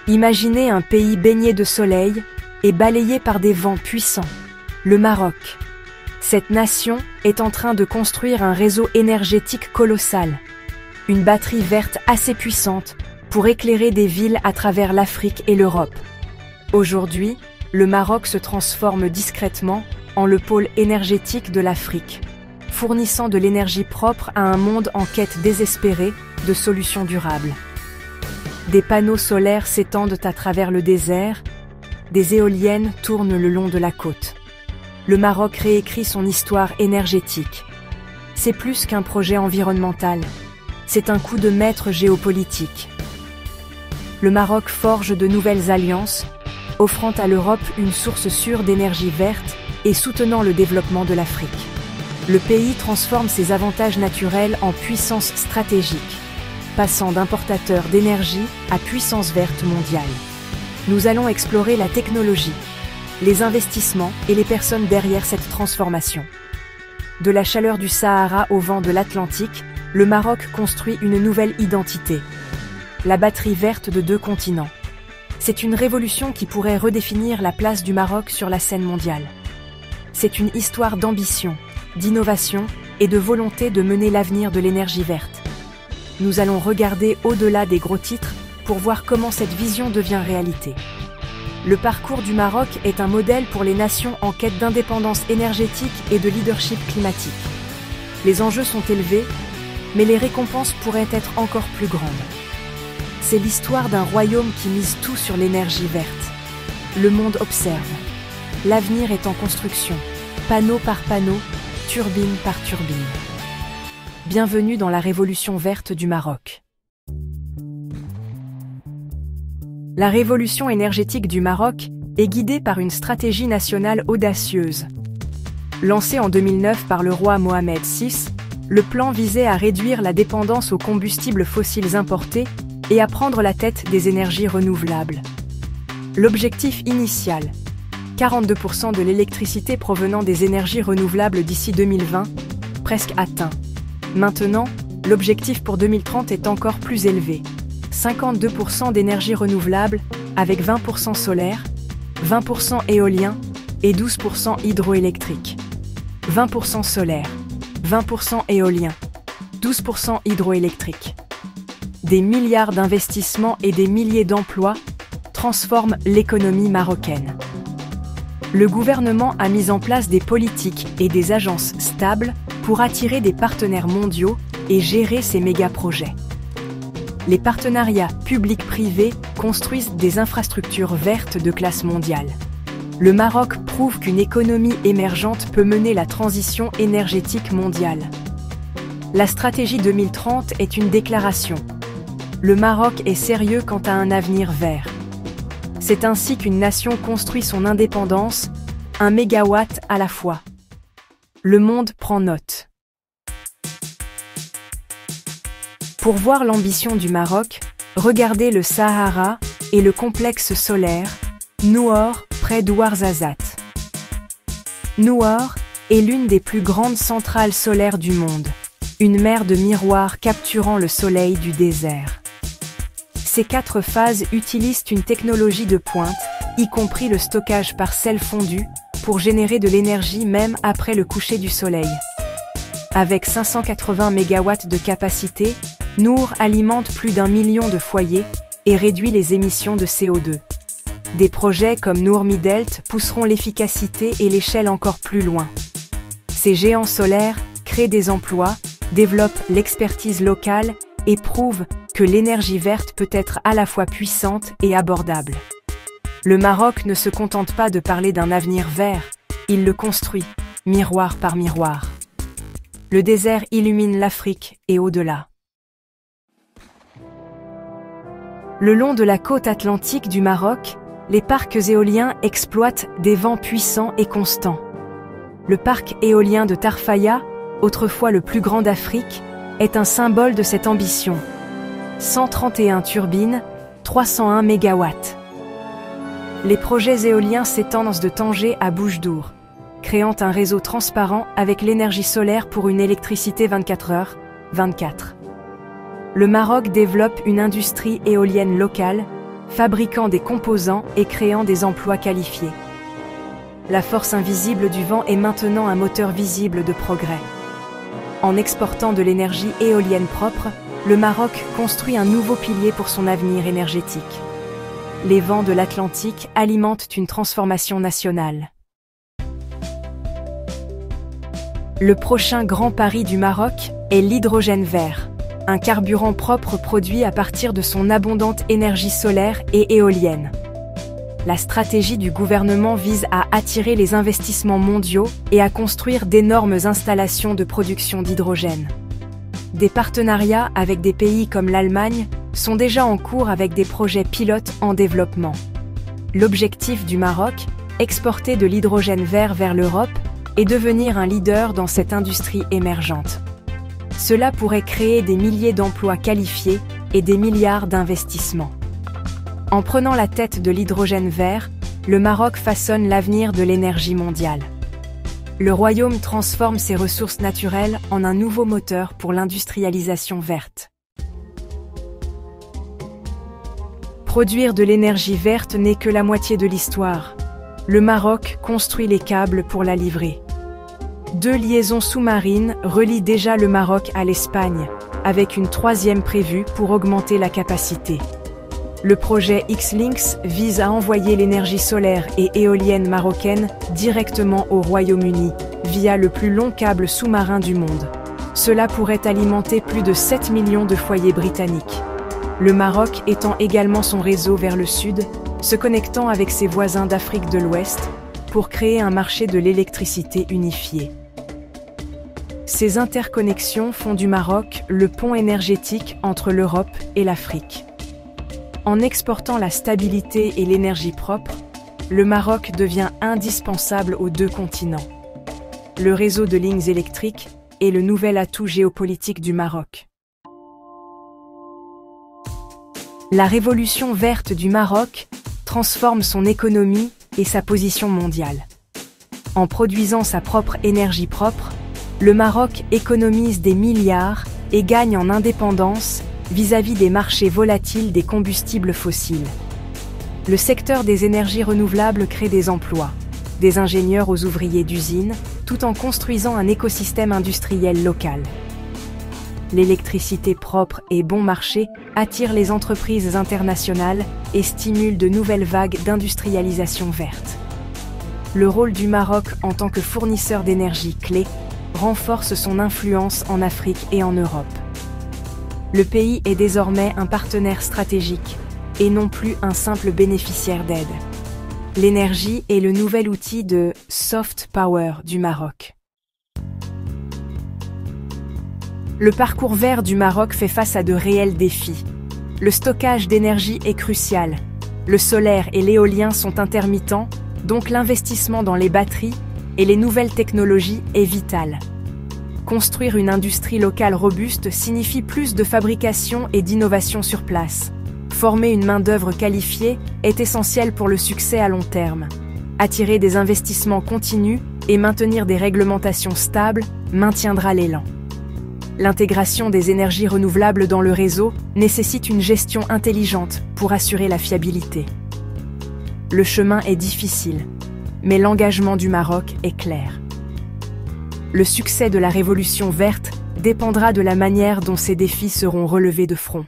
Imaginez un pays baigné de soleil et balayé par des vents puissants. Le Maroc. Cette nation est en train de construire un réseau énergétique colossal. Une batterie verte assez puissante pour éclairer des villes à travers l'Afrique et l'Europe. Aujourd'hui, le Maroc se transforme discrètement en le pôle énergétique de l'Afrique, fournissant de l'énergie propre à un monde en quête désespérée de solutions durables. Des panneaux solaires s'étendent à travers le désert, des éoliennes tournent le long de la côte. Le Maroc réécrit son histoire énergétique. C'est plus qu'un projet environnemental, c'est un coup de maître géopolitique. Le Maroc forge de nouvelles alliances, offrant à l'Europe une source sûre d'énergie verte et soutenant le développement de l'Afrique. Le pays transforme ses avantages naturels en puissance stratégique, passant d'importateur d'énergie à puissance verte mondiale. Nous allons explorer la technologie, les investissements et les personnes derrière cette transformation. De la chaleur du Sahara au vent de l'Atlantique, le Maroc construit une nouvelle identité. La batterie verte de 2 continents. C'est une révolution qui pourrait redéfinir la place du Maroc sur la scène mondiale. C'est une histoire d'ambition, d'innovation et de volonté de mener l'avenir de l'énergie verte. Nous allons regarder au-delà des gros titres pour voir comment cette vision devient réalité. Le parcours du Maroc est un modèle pour les nations en quête d'indépendance énergétique et de leadership climatique. Les enjeux sont élevés, mais les récompenses pourraient être encore plus grandes. C'est l'histoire d'un royaume qui mise tout sur l'énergie verte. Le monde observe. L'avenir est en construction, panneau par panneau, turbine par turbine. Bienvenue dans la révolution verte du Maroc. La révolution énergétique du Maroc est guidée par une stratégie nationale audacieuse. Lancé en 2009 par le roi Mohamed VI, le plan visait à réduire la dépendance aux combustibles fossiles importés et à prendre la tête des énergies renouvelables. L'objectif initial, 42% de l'électricité provenant des énergies renouvelables d'ici 2020, presque atteint. Maintenant, l'objectif pour 2030 est encore plus élevé. 52% d'énergie renouvelable avec 20% solaire, 20% éolien et 12% hydroélectrique. 20% solaire, 20% éolien, 12% hydroélectrique. Des milliards d'investissements et des milliers d'emplois transforment l'économie marocaine. Le gouvernement a mis en place des politiques et des agences stables pour attirer des partenaires mondiaux et gérer ces méga-projets. Les partenariats publics-privés construisent des infrastructures vertes de classe mondiale. Le Maroc prouve qu'une économie émergente peut mener la transition énergétique mondiale. La stratégie 2030 est une déclaration. Le Maroc est sérieux quant à un avenir vert. C'est ainsi qu'une nation construit son indépendance, 1 mégawatt à la fois. Le monde prend note. Pour voir l'ambition du Maroc, regardez le Sahara et le complexe solaire, Nouor, près d'Ouarzazate. Nouor est l'une des plus grandes centrales solaires du monde, une mer de miroirs capturant le soleil du désert. Ces 4 phases utilisent une technologie de pointe, y compris le stockage par sel fondu, pour générer de l'énergie même après le coucher du soleil. Avec 580 MW de capacité, Nour alimente plus d'1 million de foyers et réduit les émissions de CO2. Des projets comme Nour Midelt pousseront l'efficacité et l'échelle encore plus loin. Ces géants solaires créent des emplois, développent l'expertise locale et prouvent que l'énergie verte peut être à la fois puissante et abordable. Le Maroc ne se contente pas de parler d'un avenir vert, il le construit, miroir par miroir. Le désert illumine l'Afrique et au-delà. Le long de la côte atlantique du Maroc, les parcs éoliens exploitent des vents puissants et constants. Le parc éolien de Tarfaya, autrefois le plus grand d'Afrique, est un symbole de cette ambition. 131 turbines, 301 MW. Les projets éoliens s'étendent de Tanger à Boujdour, créant un réseau transparent avec l'énergie solaire pour une électricité 24h/24. Le Maroc développe une industrie éolienne locale, fabriquant des composants et créant des emplois qualifiés. La force invisible du vent est maintenant un moteur visible de progrès. En exportant de l'énergie éolienne propre, le Maroc construit un nouveau pilier pour son avenir énergétique. Les vents de l'Atlantique alimentent une transformation nationale. Le prochain grand pari du Maroc est l'hydrogène vert, un carburant propre produit à partir de son abondante énergie solaire et éolienne. La stratégie du gouvernement vise à attirer les investissements mondiaux et à construire d'énormes installations de production d'hydrogène. Des partenariats avec des pays comme l'Allemagne sont déjà en cours avec des projets pilotes en développement. L'objectif du Maroc, exporter de l'hydrogène vert vers l'Europe et devenir un leader dans cette industrie émergente. Cela pourrait créer des milliers d'emplois qualifiés et des milliards d'investissements. En prenant la tête de l'hydrogène vert, le Maroc façonne l'avenir de l'énergie mondiale. Le royaume transforme ses ressources naturelles en un nouveau moteur pour l'industrialisation verte. Produire de l'énergie verte n'est que la moitié de l'histoire. Le Maroc construit les câbles pour la livrer. 2 liaisons sous-marines relient déjà le Maroc à l'Espagne, avec une 3e prévue pour augmenter la capacité. Le projet X-Links vise à envoyer l'énergie solaire et éolienne marocaine directement au Royaume-Uni, via le plus long câble sous-marin du monde. Cela pourrait alimenter plus de 7 millions de foyers britanniques. Le Maroc étend également son réseau vers le sud, se connectant avec ses voisins d'Afrique de l'Ouest, pour créer un marché de l'électricité unifié. Ces interconnexions font du Maroc le pont énergétique entre l'Europe et l'Afrique. En exportant la stabilité et l'énergie propre, le Maroc devient indispensable aux 2 continents. Le réseau de lignes électriques est le nouvel atout géopolitique du Maroc. La révolution verte du Maroc transforme son économie et sa position mondiale. En produisant sa propre énergie propre, le Maroc économise des milliards et gagne en indépendance vis-à-vis des marchés volatiles des combustibles fossiles. Le secteur des énergies renouvelables crée des emplois, des ingénieurs aux ouvriers d'usines, tout en construisant un écosystème industriel local. L'électricité propre et bon marché attire les entreprises internationales et stimule de nouvelles vagues d'industrialisation verte. Le rôle du Maroc en tant que fournisseur d'énergie clé renforce son influence en Afrique et en Europe. Le pays est désormais un partenaire stratégique et non plus un simple bénéficiaire d'aide. L'énergie est le nouvel outil de soft power du Maroc. Le parcours vert du Maroc fait face à de réels défis. Le stockage d'énergie est crucial. Le solaire et l'éolien sont intermittents, donc l'investissement dans les batteries et les nouvelles technologies est vital. Construire une industrie locale robuste signifie plus de fabrication et d'innovation sur place. Former une main-d'œuvre qualifiée est essentiel pour le succès à long terme. Attirer des investissements continus et maintenir des réglementations stables maintiendra l'élan. L'intégration des énergies renouvelables dans le réseau nécessite une gestion intelligente pour assurer la fiabilité. Le chemin est difficile, mais l'engagement du Maroc est clair. Le succès de la révolution verte dépendra de la manière dont ces défis seront relevés de front.